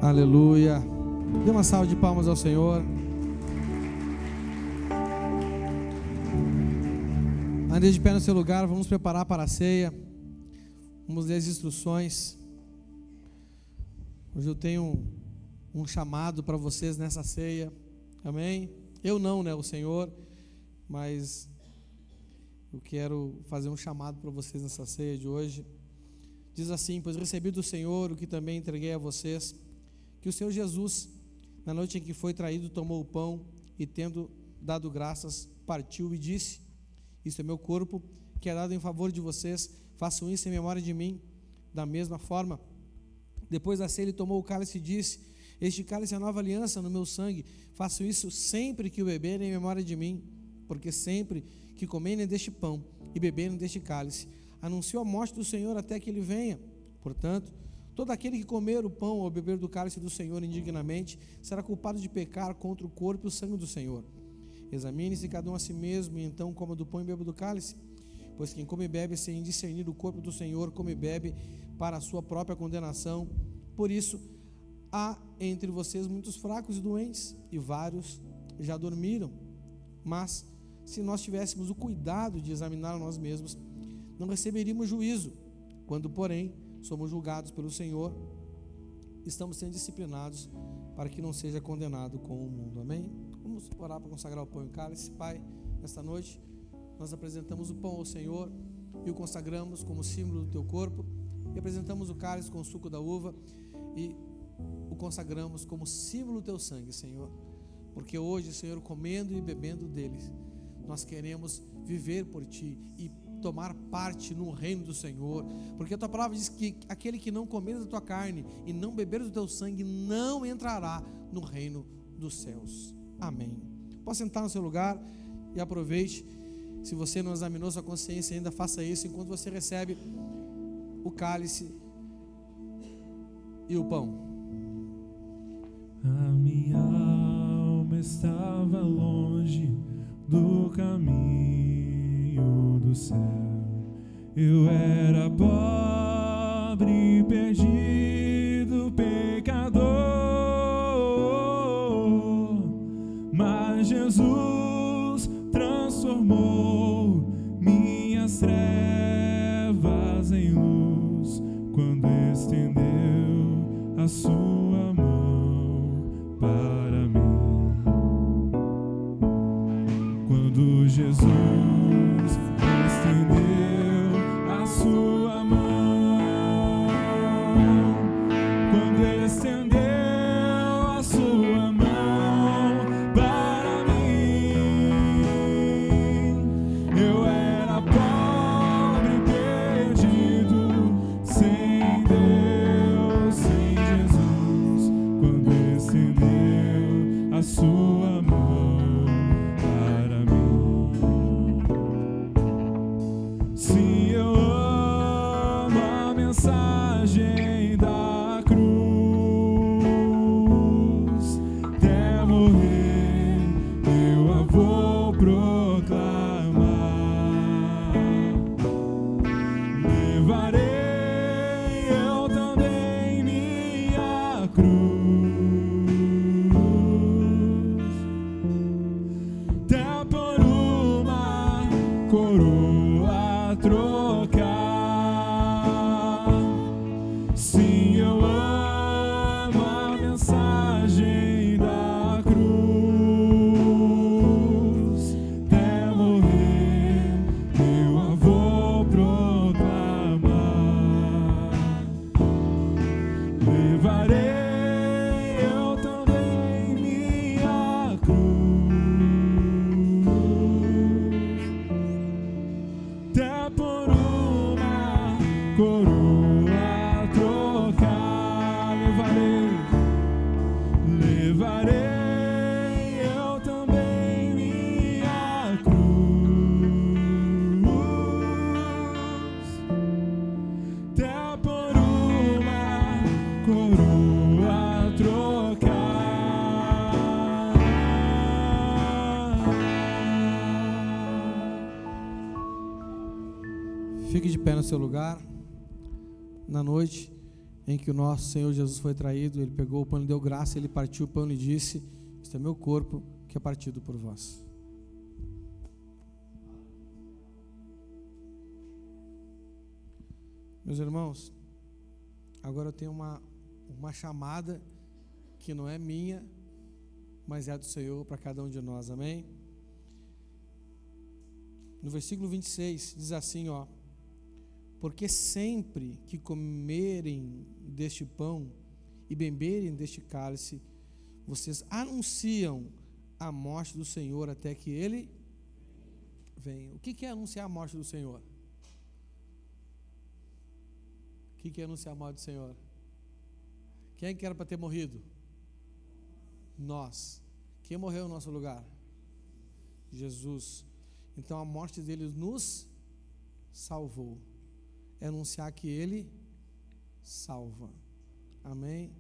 Aleluia. Dê uma salva de palmas ao Senhor. Ande de pé no seu lugar, vamos preparar para a ceia. Vamos ler as instruções. Hoje eu tenho um chamado para vocês nessa ceia. Amém? Eu não, né? O Senhor. Mas eu quero fazer um chamado para vocês nessa ceia de hoje. Diz assim: pois recebi do Senhor o que também entreguei a vocês, que o Senhor Jesus, na noite em que foi traído, tomou o pão e, tendo dado graças, partiu e disse: isto é meu corpo, que é dado em favor de vocês, façam isso em memória de mim. Da mesma forma, depois da ceia, ele tomou o cálice e disse: este cálice é a nova aliança no meu sangue, façam isso sempre que o beberem em memória de mim, porque sempre que comerem deste pão e beberem deste cálice, anunciou a morte do Senhor até que ele venha. Portanto, todo aquele que comer o pão ou beber do cálice do Senhor indignamente será culpado de pecar contra o corpo e o sangue do Senhor. Examine-se cada um a si mesmo, e então coma do pão e beba do cálice. Pois quem come e bebe sem discernir o corpo do Senhor, come e bebe para a sua própria condenação. Por isso, há entre vocês muitos fracos e doentes, e vários já dormiram. Mas, se nós tivéssemos o cuidado de examinar a nós mesmos, não receberíamos juízo. Quando, porém, somos julgados pelo Senhor, estamos sendo disciplinados para que não seja condenado com o mundo. Amém? Vamos orar para consagrar o pão e o cálice. Pai, nesta noite, nós apresentamos o pão ao Senhor e o consagramos como símbolo do teu corpo, e apresentamos o cálice com o suco da uva e o consagramos como símbolo do teu sangue, Senhor, porque hoje, Senhor, comendo e bebendo deles, nós queremos viver por Ti e tomar parte no reino do Senhor, porque a Tua palavra diz que aquele que não comer da Tua carne e não beber do Teu sangue não entrará no reino dos céus. Amém. Pode sentar no seu lugar e aproveite. Se você não examinou sua consciência ainda, faça isso enquanto você recebe o cálice e o pão. A minha alma estava longe do caminho do céu. Eu era pobre, perdido, pecador, mas Jesus transformou minhas trevas em luz quando estendeu a sua mão para mim. Quando Jesus estendeu a sua mão, quando estendeu a sua mão para mim, eu era pobre, perdido, sem Deus, sem Jesus. Quando estendeu a sua mão para mim. Se eu amo a mensagem da cruz, até morrer eu a vou proclamar. Levarei eu também minha cruz, até por uma coroa trocar. Sim, eu amo a mensagem da cruz, até morrer eu a vou proclamar. Levarei eu também minha cruz, até por uma coroa trocar. Levarei eu também minha cruz, até por uma coroa trocar. Fique de pé no seu lugar. Na noite em que o nosso Senhor Jesus foi traído, ele pegou o pão, deu graça, ele partiu o pão e disse: este é meu corpo que é partido por vós. Meus irmãos, agora eu tenho uma chamada que não é minha, mas é do Senhor para cada um de nós, amém? No versículo 26 diz assim, ó: porque sempre que comerem deste pão e beberem deste cálice, vocês anunciam a morte do Senhor até que Ele venha. O que é anunciar a morte do Senhor? O que é anunciar a morte do Senhor? Quem é que era para ter morrido? Nós. Quem morreu no nosso lugar? Jesus. Então a morte dele nos salvou. É anunciar que Ele salva. Amém?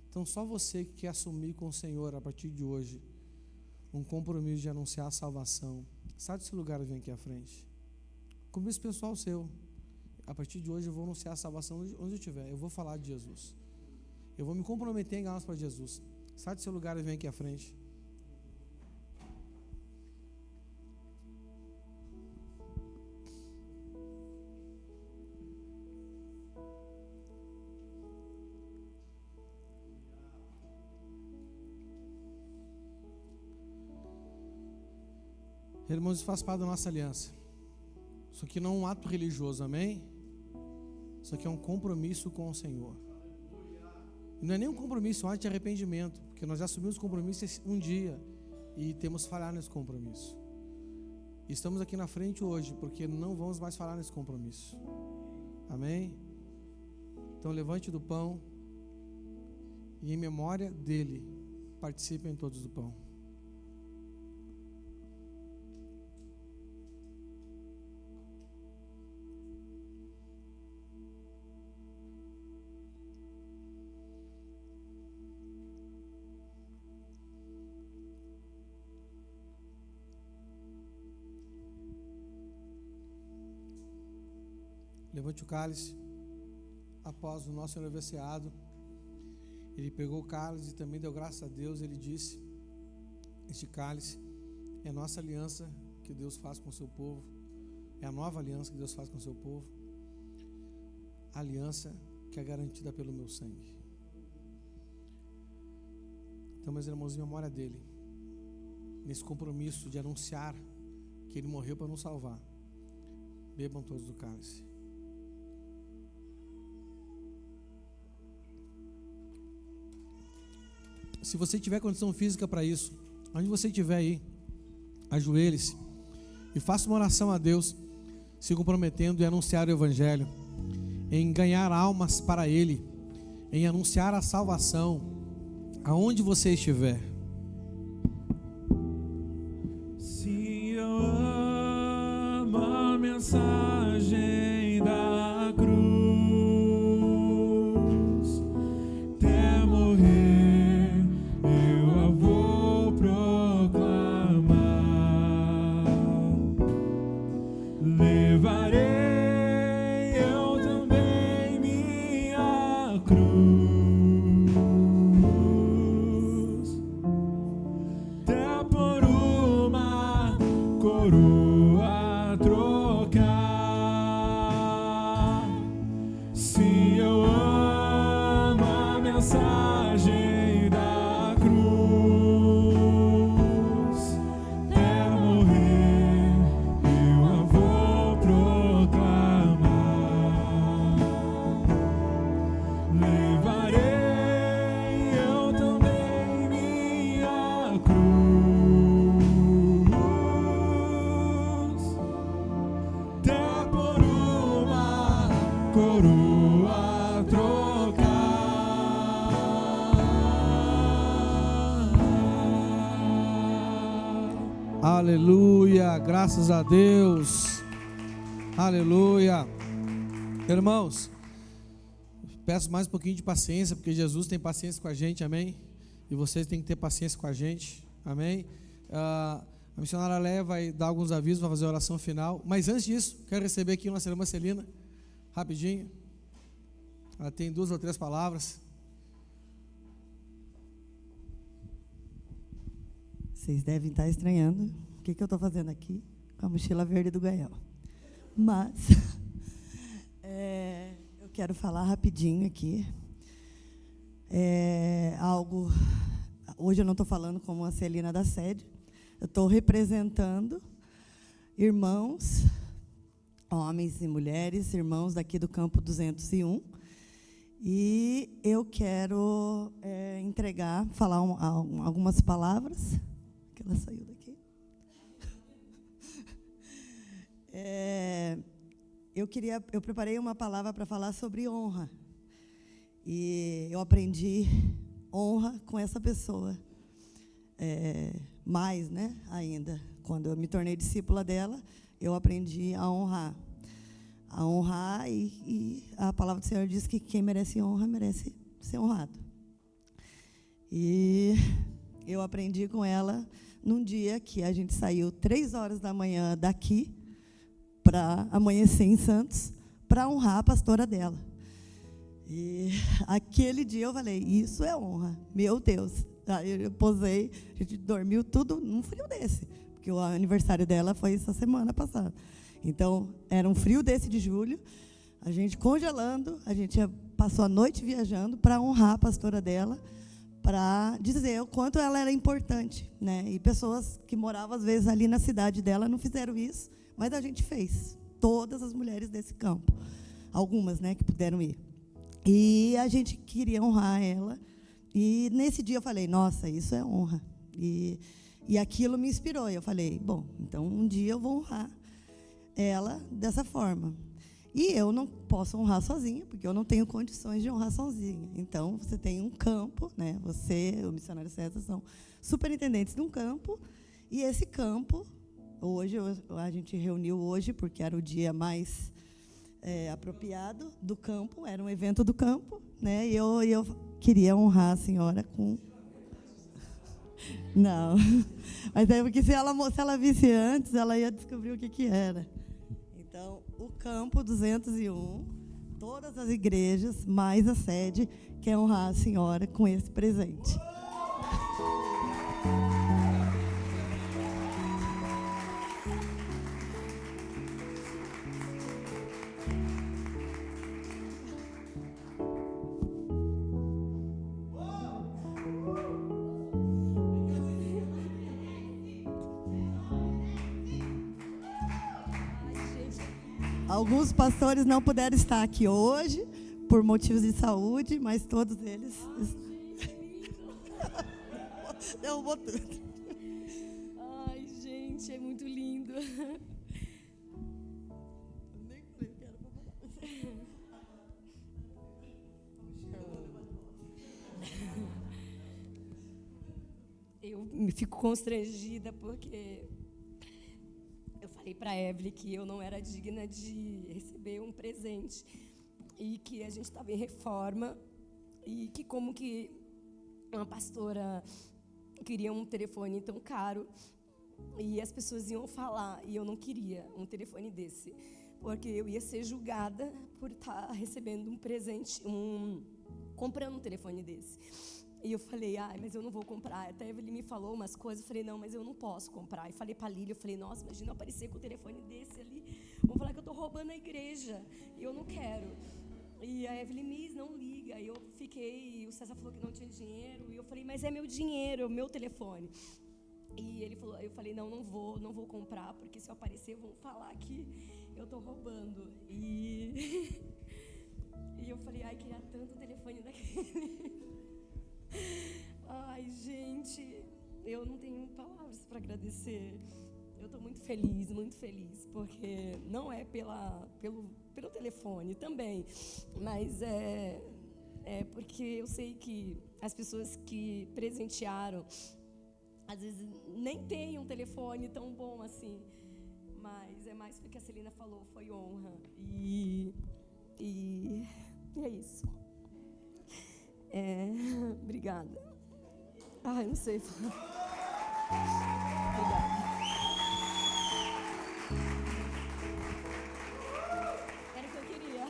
Então só você que quer assumir com o Senhor a partir de hoje um compromisso de anunciar a salvação, sai desse lugar e vem aqui à frente. Compromisso pessoal seu. A partir de hoje eu vou anunciar a salvação onde eu estiver. Eu vou falar de Jesus. Eu vou me comprometer em ganhar para Jesus. Sai do seu lugar e vem aqui à frente. Irmãos, isso faz parte da nossa aliança. Isso aqui não é um ato religioso, amém? Isso aqui é um compromisso com o Senhor. E não é nem um compromisso, é um ato de arrependimento, porque nós já assumimos o compromisso um dia e temos falhado nesse compromisso. E estamos aqui na frente hoje porque não vamos mais falhar nesse compromisso. Amém? Então levante do pão e em memória dele participem todos do pão. Levante o cálice. Após o nosso Senhor haver ceado, ele pegou o cálice e também deu graças a Deus. Ele disse: este cálice é a nossa aliança que Deus faz com o seu povo, é a nova aliança que Deus faz com o seu povo, a aliança que é garantida pelo meu sangue. Então, meus irmãos, em memória dele, nesse compromisso de anunciar que ele morreu para nos salvar, bebam todos do cálice. Se você tiver condição física para isso, onde você estiver aí, ajoelhe-se e faça uma oração a Deus, se comprometendo em anunciar o Evangelho, em ganhar almas para Ele, em anunciar a salvação, aonde você estiver. Se eu amo a mensagem da cruz, até morrer eu a vou proclamar. Levarei eu também minha cruz, até por uma coroa trocar. Se eu amo a mensagem da cruz, até morrer eu a vou proclamar. Levarei eu também minha cruz, até por uma coroa trocar. Aleluia, graças a Deus. Aleluia. Irmãos, peço mais um pouquinho de paciência, porque Jesus tem paciência com a gente, amém? E vocês têm que ter paciência com a gente, amém? A missionária Léa vai dar alguns avisos, vai fazer a oração final. Mas antes disso, quero receber aqui uma Marcelina, rapidinho. Ela tem 2 ou 3 palavras. Vocês devem estar estranhando o que eu estou fazendo aqui com a mochila verde do Gael. Mas eu quero falar rapidinho aqui. Hoje eu não estou falando como a Celina da sede. Eu estou representando irmãos, homens e mulheres, irmãos daqui do campo 201. E eu quero falar algumas palavras. Que ela saiu daqui. Eu preparei uma palavra para falar sobre honra. E eu aprendi honra com essa pessoa. Mais, né, ainda. Quando eu me tornei discípula dela, eu aprendi a honrar. A honrar, e a palavra do Senhor diz que quem merece honra merece ser honrado. E eu aprendi com ela num dia que a gente saiu 3 horas da manhã daqui para amanhecer em Santos para honrar a pastora dela. E aquele dia eu falei, isso é honra, meu Deus. Aí eu posei, a gente dormiu tudo num frio desse, porque o aniversário dela foi essa semana passada. Então, era um frio desse de julho, a gente congelando, a gente passou a noite viajando para honrar a pastora dela, para dizer o quanto ela era importante, né? E pessoas que moravam, às vezes, ali na cidade dela não fizeram isso, mas a gente fez. Todas as mulheres desse campo. Algumas, né, que puderam ir. E a gente queria honrar ela. E, nesse dia, eu falei, nossa, isso é honra. E aquilo me inspirou. E eu falei, bom, então, um dia eu vou honrar ela dessa forma. E eu não posso honrar sozinha, porque eu não tenho condições de honrar sozinha. Então, você tem um campo, né? Você, o missionário César, são superintendentes de um campo. E esse campo, hoje, a gente reuniu hoje, porque era o dia mais apropriado do campo, era um evento do campo, né? E eu queria honrar a senhora com... Não. Mas é porque se ela visse antes, ela ia descobrir o que era. Então, o campo 201, todas as igrejas, mais a sede, quer honrar a senhora com esse presente. Alguns pastores não puderam estar aqui hoje, por motivos de saúde, mas todos eles... Derrubou tudo. Ai, gente, é muito lindo. Eu me fico constrangida porque... Eu falei para a Evelyn que eu não era digna de receber um presente e que a gente estava em reforma e que como que uma pastora queria um telefone tão caro e as pessoas iam falar e eu não queria um telefone desse, porque eu ia ser julgada por estar recebendo um presente, comprando um telefone desse. E eu falei, mas eu não vou comprar. Até ele me falou umas coisas, eu falei, não, mas eu não posso comprar. E falei para a Lília, eu falei, nossa, imagina eu aparecer com o telefone desse ali. Vão falar que eu estou roubando a igreja. E eu não quero. E a Evelyn, Miss, não liga. E eu fiquei, o César falou que não tinha dinheiro. E eu falei, mas é meu dinheiro, é o meu telefone. E ele falou, eu falei, não vou comprar, porque se eu aparecer, vão falar que eu estou roubando. E eu falei, queria tanto o telefone daquele. Ai, gente, eu não tenho palavras para agradecer. Eu estou muito feliz, porque não é pelo telefone também, mas é porque eu sei que as pessoas que presentearam, às vezes nem têm um telefone tão bom assim, mas é mais porque a Celina falou, foi honra, e é isso. Obrigada. Não sei. Obrigada. Era o que eu queria.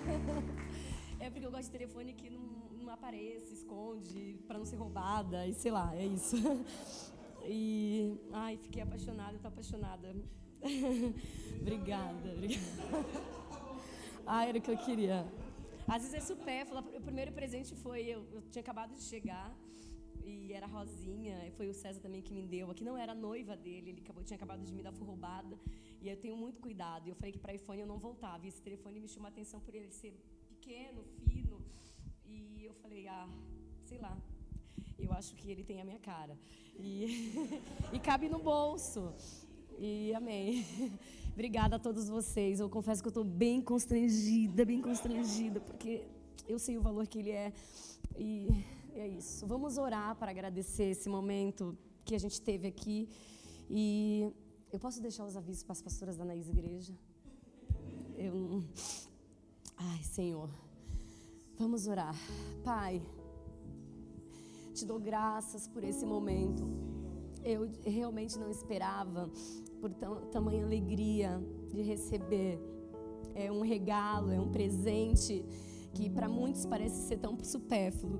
É porque eu gosto de telefone que não apareça, esconde, para não ser roubada, e sei lá, é isso. E, fiquei apaixonada, tô apaixonada. Obrigada. Era o que eu queria. Às vezes é supérfluo. O primeiro presente foi, eu tinha acabado de chegar, e era rosinha, e foi o César também que me deu. Aqui não era a noiva dele, ele tinha acabado de me dar, fui roubada. E eu tenho muito cuidado. E eu falei que para iPhone eu não voltava. E esse telefone me chamou a atenção por ele ser pequeno, fino. E eu falei, sei lá, eu acho que ele tem a minha cara. E cabe no bolso. E amém. Obrigada a todos vocês. Eu confesso que eu estou bem constrangida, porque eu sei o valor que ele é. E é isso. Vamos orar para agradecer esse momento que a gente teve aqui. E eu posso deixar os avisos para as pastoras da Anaís Igreja? Senhor. Vamos orar. Pai, te dou graças por esse momento. Eu realmente não esperava por tamanha alegria de receber. É um regalo, é um presente que para muitos parece ser tão supérfluo.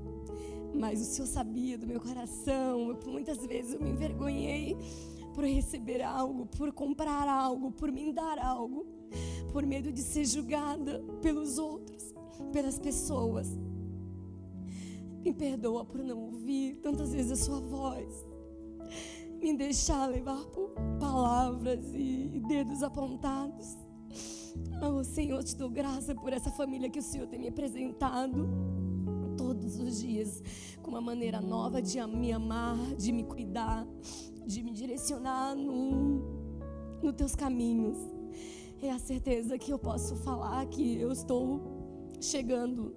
Mas o Senhor sabia do meu coração. Muitas vezes eu me envergonhei por receber algo, por comprar algo, por me dar algo, por medo de ser julgada pelos outros, pelas pessoas. Me perdoa por não ouvir tantas vezes a sua voz, me deixar levar por palavras e dedos apontados. Senhor, te dou graça por essa família que o Senhor tem me apresentado todos os dias, com uma maneira nova de me amar, de me cuidar, de me direcionar nos teus caminhos. É a certeza que eu posso falar que eu estou chegando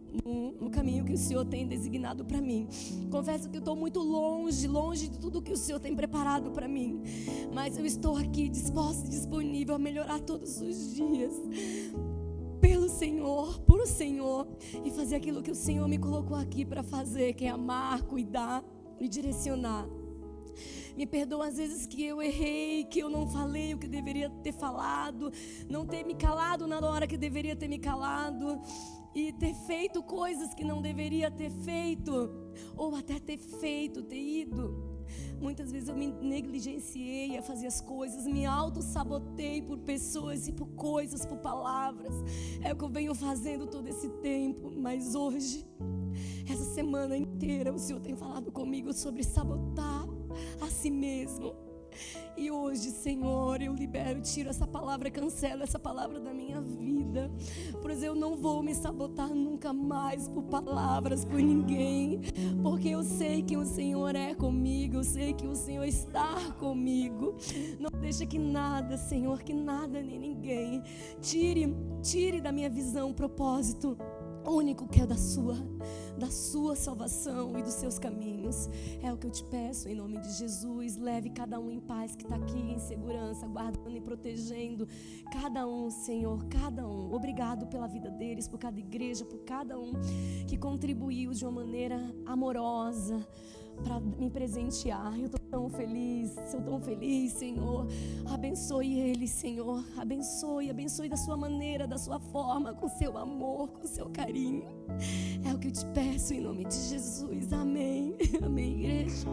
no caminho que o Senhor tem designado para mim. Confesso que eu estou muito longe de tudo que o Senhor tem preparado para mim, mas eu estou aqui disposta e disponível a melhorar todos os dias pelo Senhor, por o Senhor, e fazer aquilo que o Senhor me colocou aqui para fazer, que é amar, cuidar e direcionar. Me perdoa às vezes que eu errei, que eu não falei o que deveria ter falado, não ter me calado na hora que deveria ter me calado, e ter feito coisas que não deveria ter feito, ou até ter ido. Muitas vezes eu me negligenciei a fazer as coisas, me auto-sabotei por pessoas e por coisas, por palavras. É o que eu venho fazendo todo esse tempo, mas hoje, essa semana inteira, o Senhor tem falado comigo sobre sabotar a si mesmo. E hoje, Senhor, eu libero, tiro essa palavra, cancelo essa palavra da minha vida, pois eu não vou me sabotar nunca mais por palavras, por ninguém, porque eu sei que o Senhor é comigo, eu sei que o Senhor está comigo. Não deixa que nada, Senhor, que nada nem ninguém tire da minha visão o propósito único que é da sua salvação e dos seus caminhos. É o que eu te peço em nome de Jesus. Leve cada um em paz que está aqui, em segurança, guardando e protegendo cada um, Senhor, cada um. Obrigado pela vida deles, por cada igreja, por cada um que contribuiu de uma maneira amorosa para me presentear. Eu estou tão feliz, Senhor. Abençoe eles, Senhor. Abençoe da sua maneira, da sua forma, com seu amor, com seu carinho. É o que eu te peço em nome de Jesus. Amém. Amém, igreja.